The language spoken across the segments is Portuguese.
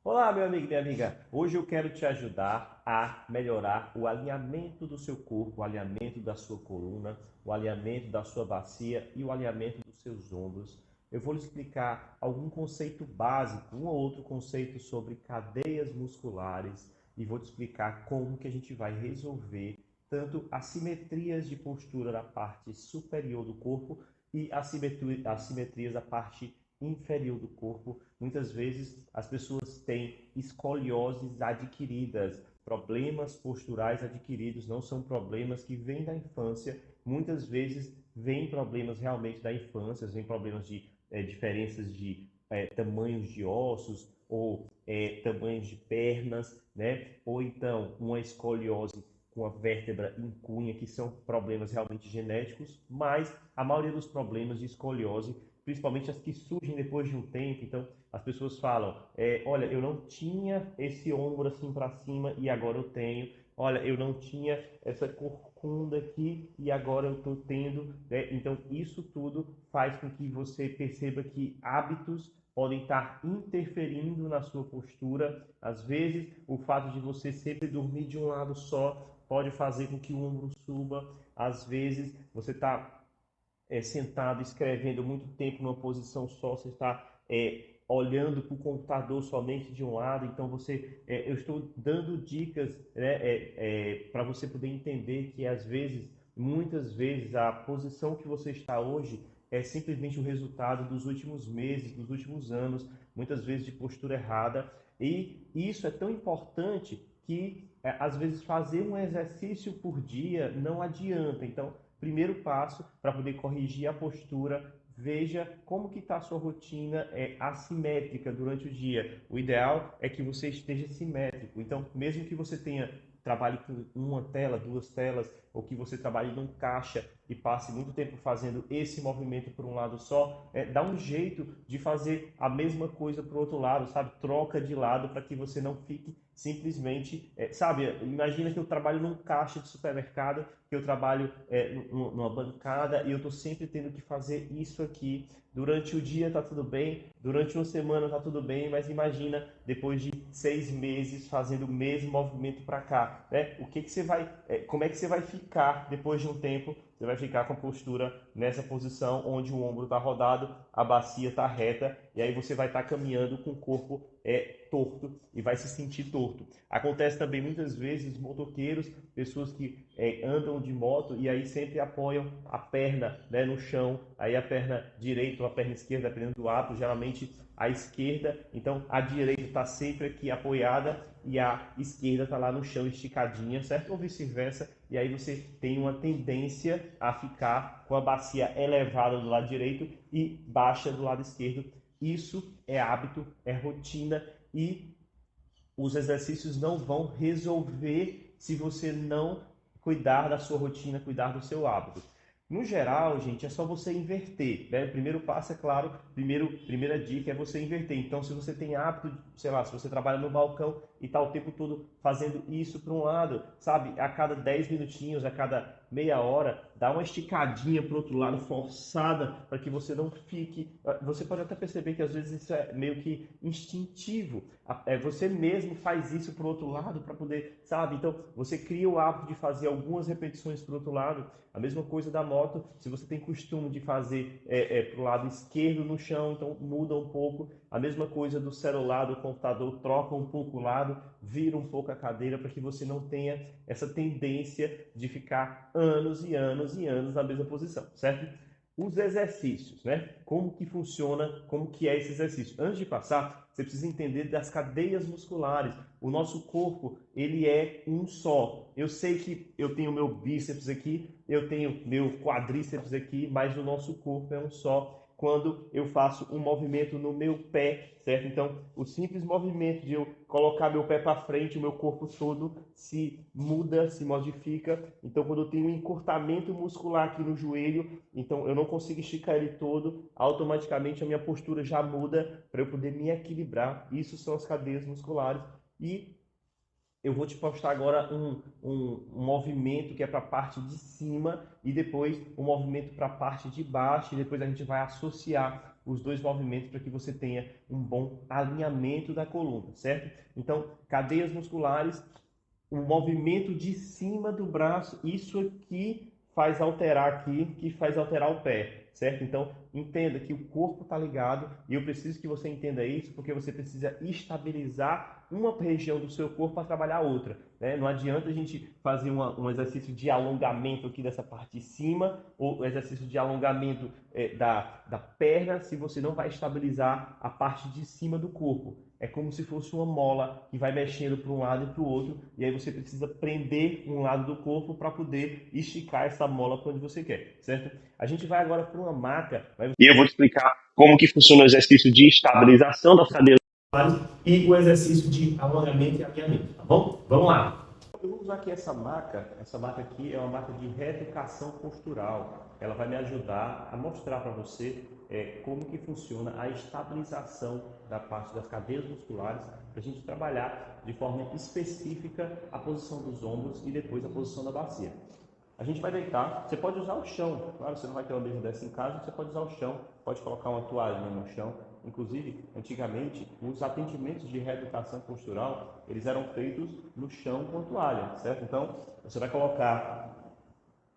Olá, meu amigo e minha amiga. Hoje eu quero te ajudar a melhorar o alinhamento do seu corpo, o alinhamento da sua coluna, o alinhamento da sua bacia e o alinhamento dos seus ombros. Eu vou lhe explicar algum conceito básico, um ou outro conceito sobre cadeias musculares e vou te explicar como que a gente vai resolver tanto assimetrias de postura na parte superior do corpo e assimetrias da parte inferior do corpo. Muitas vezes as pessoas têm escolioses adquiridas, problemas posturais adquiridos, não são problemas que vêm da infância. Muitas vezes vêm problemas realmente da infância, vêm problemas de diferenças de tamanhos de ossos ou tamanhos de pernas, né? Ou então uma escoliose com a vértebra em cunha, que são problemas realmente genéticos, mas a maioria dos problemas de escoliose, principalmente as que surgem depois de um tempo, então as pessoas falam, olha, eu não tinha esse ombro assim para cima e agora eu tenho, olha, eu não tinha essa corcunda aqui e agora eu estou tendo, né? Então isso tudo faz com que você perceba que hábitos podem estar interferindo na sua postura. Às vezes, o fato de você sempre dormir de um lado só pode fazer com que o ombro suba. Às vezes, você está sentado escrevendo muito tempo numa posição só, você está olhando para o computador somente de um lado, então eu estou dando dicas, né, para você poder entender que às vezes, muitas vezes, a posição que você está hoje é simplesmente o resultado dos últimos meses, dos últimos anos, muitas vezes de postura errada, e isso é tão importante que às vezes fazer um exercício por dia não adianta. Então, primeiro passo para poder corrigir a postura, veja como que está a sua rotina assimétrica durante o dia. O ideal é que você esteja simétrico. Então, mesmo que você tenha trabalhe com uma tela, duas telas, ou que você trabalhe num caixa e passe muito tempo fazendo esse movimento por um lado só, dá um jeito de fazer a mesma coisa para o outro lado, sabe? Troca de lado para que você não fique simplesmente, sabe? Imagina que eu trabalho num caixa de supermercado, que eu trabalho numa bancada e eu estou sempre tendo que fazer isso aqui. Durante o dia tá tudo bem, durante uma semana tá tudo bem, mas imagina depois de 6 meses fazendo o mesmo movimento para cá, né? O que que você vai, como é que você vai ficar depois de um tempo? Você vai ficar com a postura nessa posição onde o ombro está rodado, a bacia está reta, e aí você vai estar caminhando com o corpo torto e vai se sentir torto. Acontece também muitas vezes motoqueiros, pessoas que andam de moto e aí sempre apoiam a perna, né, no chão, aí a perna direita ou a perna esquerda, dependendo do hábito, geralmente a esquerda, então a direita está sempre aqui apoiada e a esquerda está lá no chão esticadinha, certo? Ou vice-versa, e aí você tem uma tendência a ficar com a bacia elevada do lado direito e baixa do lado esquerdo. Isso é hábito, é rotina e os exercícios não vão resolver se você não cuidar da sua rotina, cuidar do seu hábito. No geral, gente, é só você inverter, né? O primeiro passo, é claro, primeira dica é você inverter. Então, se você tem hábito, sei lá, se você trabalha no balcão e está o tempo todo fazendo isso para um lado, sabe? A cada 10 minutinhos, a cada meia hora, dá uma esticadinha para o outro lado, forçada, para que você não fique. Você pode até perceber que às vezes isso é meio que instintivo. Você mesmo faz isso para o outro lado para poder, sabe? Então, você cria o hábito de fazer algumas repetições para o outro lado. A mesma coisa da moto, se você tem costume de fazer para o lado esquerdo no chão, então muda um pouco. A mesma coisa do celular, do computador, troca um pouco o lado, vira um pouco a cadeira para que você não tenha essa tendência de ficar anos e anos e anos na mesma posição, certo? Os exercícios, né? Como que funciona, como que é esse exercício? Antes de passar, você precisa entender das cadeias musculares. O nosso corpo, ele é um só. Eu sei que eu tenho meu bíceps aqui, eu tenho meu quadríceps aqui, mas o nosso corpo é um só quando eu faço um movimento no meu pé, certo? Então, o simples movimento de eu colocar meu pé para frente, o meu corpo todo se muda, se modifica. Então, quando eu tenho um encurtamento muscular aqui no joelho, então eu não consigo esticar ele todo, automaticamente a minha postura já muda para eu poder me equilibrar. Isso são as cadeias musculares. E eu vou te postar agora um movimento que é para a parte de cima e depois um movimento para a parte de baixo e depois a gente vai associar os dois movimentos para que você tenha um bom alinhamento da coluna, certo? Então, cadeias musculares, o movimento de cima do braço, isso aqui faz alterar aqui, que faz alterar o pé, certo? Então, entenda que o corpo está ligado e eu preciso que você entenda isso porque você precisa estabilizar uma região do seu corpo para trabalhar outra, né? Não adianta a gente fazer um exercício de alongamento aqui dessa parte de cima ou exercício de alongamento da perna se você não vai estabilizar a parte de cima do corpo. É como se fosse uma mola que vai mexendo para um lado e para o outro, e aí você precisa prender um lado do corpo para poder esticar essa mola para onde você quer, certo? A gente vai agora para uma maca, e eu vou te explicar como que funciona o exercício de estabilização das cadeiras e o exercício de alongamento e alinhamento, tá bom? Vamos lá! Eu vou usar aqui essa maca aqui é uma maca de reeducação postural. Ela vai me ajudar a mostrar para você como que funciona a estabilização da parte das cadeias musculares para a gente trabalhar de forma específica a posição dos ombros e depois a posição da bacia. A gente vai deitar, você pode usar o chão, claro, você não vai ter uma mesa dessa em casa, você pode usar o chão, pode colocar uma toalha no chão. Inclusive, antigamente, os atendimentos de reeducação postural, eles eram feitos no chão com toalha, certo? Então, você vai colocar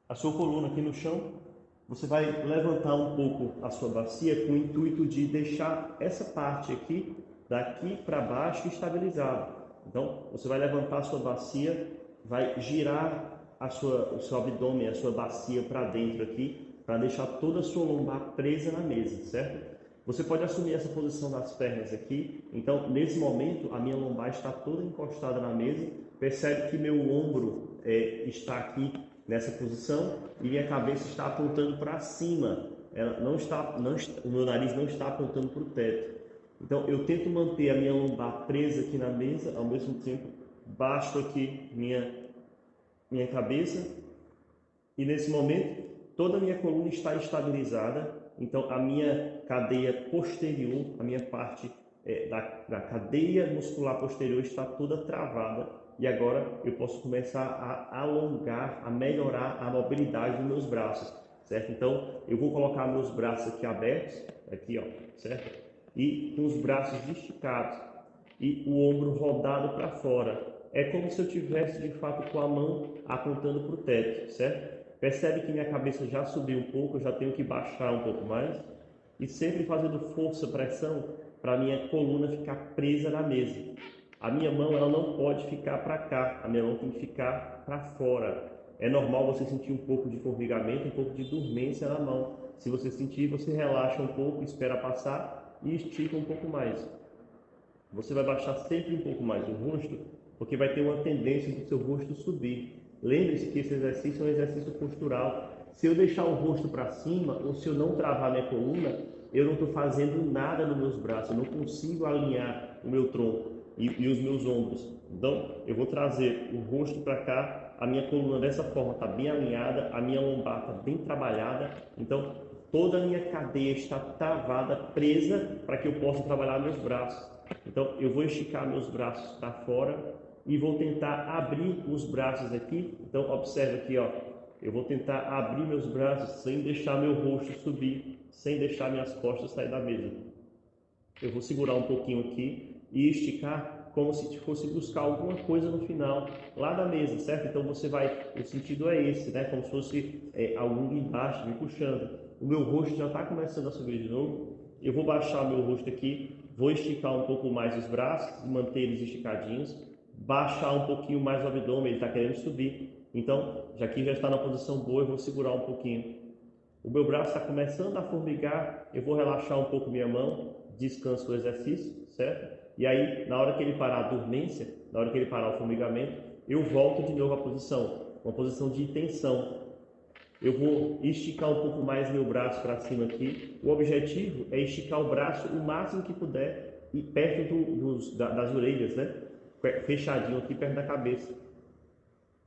a sua coluna aqui no chão, você vai levantar um pouco a sua bacia com o intuito de deixar essa parte aqui, daqui para baixo, estabilizada. Então, você vai levantar a sua bacia, vai girar o seu abdômen, a sua bacia para dentro aqui, para deixar toda a sua lombar presa na mesa, certo? Você pode assumir essa posição das pernas aqui. Então, nesse momento, a minha lombar está toda encostada na mesa. Percebe que meu ombro está aqui nessa posição e minha cabeça está apontando para cima. Ela o meu nariz não está apontando para o teto. Então, eu tento manter a minha lombar presa aqui na mesa, ao mesmo tempo baixo aqui minha cabeça, e nesse momento toda a minha coluna está estabilizada, então a minha cadeia posterior, a minha parte da cadeia muscular posterior está toda travada, e agora eu posso começar a alongar, a melhorar a mobilidade dos meus braços, certo? Então eu vou colocar meus braços aqui abertos, aqui ó, certo? E com os braços esticados e o ombro rodado para fora. É como se eu tivesse de fato com a mão apontando para o teto, certo? Percebe que minha cabeça já subiu um pouco, eu já tenho que baixar um pouco mais. E sempre fazendo força, pressão, para a minha coluna ficar presa na mesa. A minha mão ela não pode ficar para cá, a minha mão tem que ficar para fora. É normal você sentir um pouco de formigamento, um pouco de dormência na mão. Se você sentir, você relaxa um pouco, espera passar e estica um pouco mais. Você vai baixar sempre um pouco mais o rosto, porque vai ter uma tendência do seu rosto subir. Lembre-se que esse exercício é um exercício postural. Se eu deixar o rosto para cima, ou se eu não travar minha coluna, eu não estou fazendo nada nos meus braços, eu não consigo alinhar o meu tronco e os meus ombros. Então, eu vou trazer o rosto para cá, a minha coluna dessa forma está bem alinhada, a minha lombar está bem trabalhada. Então, toda a minha cadeia está travada, presa, para que eu possa trabalhar meus braços. Então, eu vou esticar meus braços para fora e vou tentar abrir os braços aqui. Então, observa aqui, ó. Eu vou tentar abrir meus braços sem deixar meu rosto subir, sem deixar minhas costas sair da mesa. Eu vou segurar um pouquinho aqui e esticar como se fosse buscar alguma coisa no final lá da mesa, certo? Então, você vai, o sentido é esse, né? Como se fosse algum embaixo me puxando. O meu rosto já está começando a subir de novo. Eu vou baixar meu rosto aqui, vou esticar um pouco mais os braços, manter eles esticadinhos, baixar um pouquinho mais o abdômen, ele está querendo subir. Então, já que já está na posição boa, eu vou segurar um pouquinho. O meu braço está começando a formigar, eu vou relaxar um pouco minha mão, descanso o exercício, certo? E aí, na hora que ele parar a dormência, na hora que ele parar o formigamento, eu volto de novo à posição, uma posição de tensão. Eu vou esticar um pouco mais meu braço para cima aqui. O objetivo é esticar o braço o máximo que puder e perto das orelhas, né? Fechadinho aqui perto da cabeça.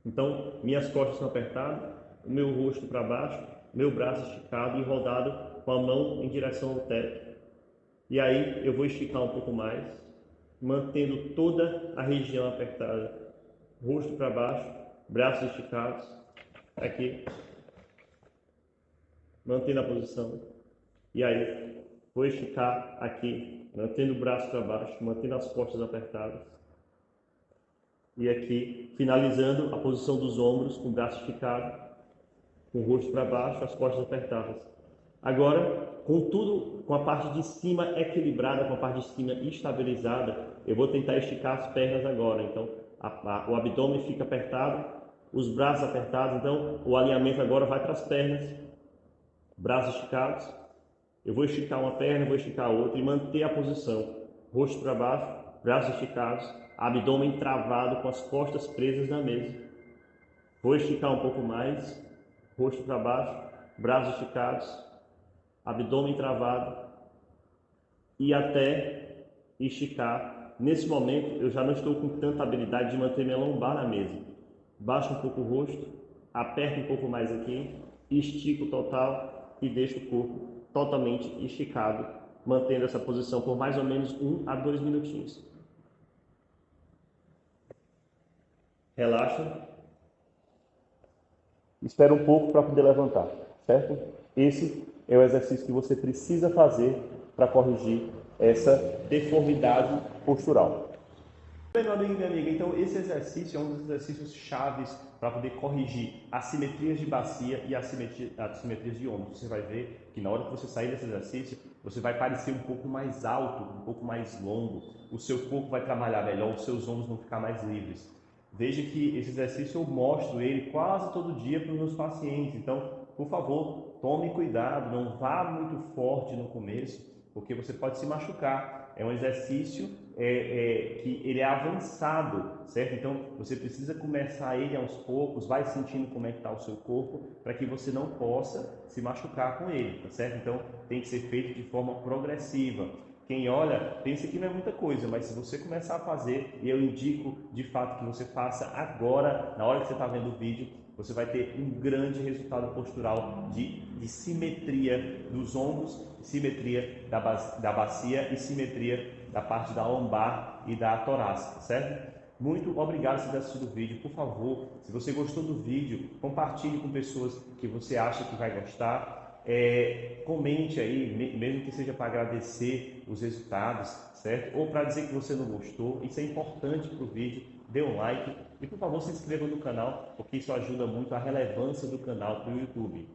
Então, minhas costas estão apertadas, o meu rosto para baixo, meu braço esticado e rodado com a mão em direção ao teto. E aí eu vou esticar um pouco mais, mantendo toda a região apertada, rosto para baixo, braços esticados, aqui, mantendo a posição. E aí Vou esticar aqui, mantendo o braço para baixo, mantendo as costas apertadas. E aqui, finalizando a posição dos ombros, com o braço esticado, com o rosto para baixo, as costas apertadas. Agora, com a parte de cima equilibrada, com a parte de cima estabilizada, eu vou tentar esticar as pernas agora. Então, o abdômen fica apertado, os braços apertados. Então, o alinhamento agora vai para as pernas, braços esticados. Eu vou esticar uma perna, vou esticar a outra e manter a posição. Rosto para baixo, braços esticados, abdômen travado com as costas presas na mesa. Vou esticar um pouco mais, rosto para baixo, braços esticados, abdômen travado e até esticar. Nesse momento eu já não estou com tanta habilidade de manter minha lombar na mesa. Baixo um pouco o rosto, aperto um pouco mais aqui, estico total e deixo o corpo totalmente esticado, mantendo essa posição por mais ou menos 1 a 2 minutinhos. Relaxa. Espera um pouco para poder levantar, certo? Esse é o exercício que você precisa fazer para corrigir essa deformidade postural. Bem, meu amigo e minha amiga, então esse exercício é um dos exercícios chaves para poder corrigir assimetrias de bacia e assimetrias de ombros. Você vai ver que na hora que você sair desse exercício, você vai parecer um pouco mais alto, um pouco mais longo, o seu corpo vai trabalhar melhor, os seus ombros vão ficar mais livres. Veja que esse exercício eu mostro ele quase todo dia para os meus pacientes, então, por favor, tome cuidado, não vá muito forte no começo, porque você pode se machucar. É um exercício que ele é avançado, certo? Então, você precisa começar ele aos poucos, vai sentindo como é que está o seu corpo, para que você não possa se machucar com ele, tá certo? Então, tem que ser feito de forma progressiva. Quem olha, pensa que não é muita coisa, mas se você começar a fazer, e eu indico de fato que você faça agora, na hora que você está vendo o vídeo, você vai ter um grande resultado postural de simetria dos ombros, simetria da bacia e simetria da parte da lombar e da torácica, certo? Muito obrigado por ter assistido o vídeo. Por favor, se você gostou do vídeo, compartilhe com pessoas que você acha que vai gostar. Comente aí, mesmo que seja para agradecer os resultados, certo? Ou para dizer que você não gostou. Isso é importante para o vídeo. Dê um like e, por favor, se inscreva no canal, porque isso ajuda muito a relevância do canal para o YouTube.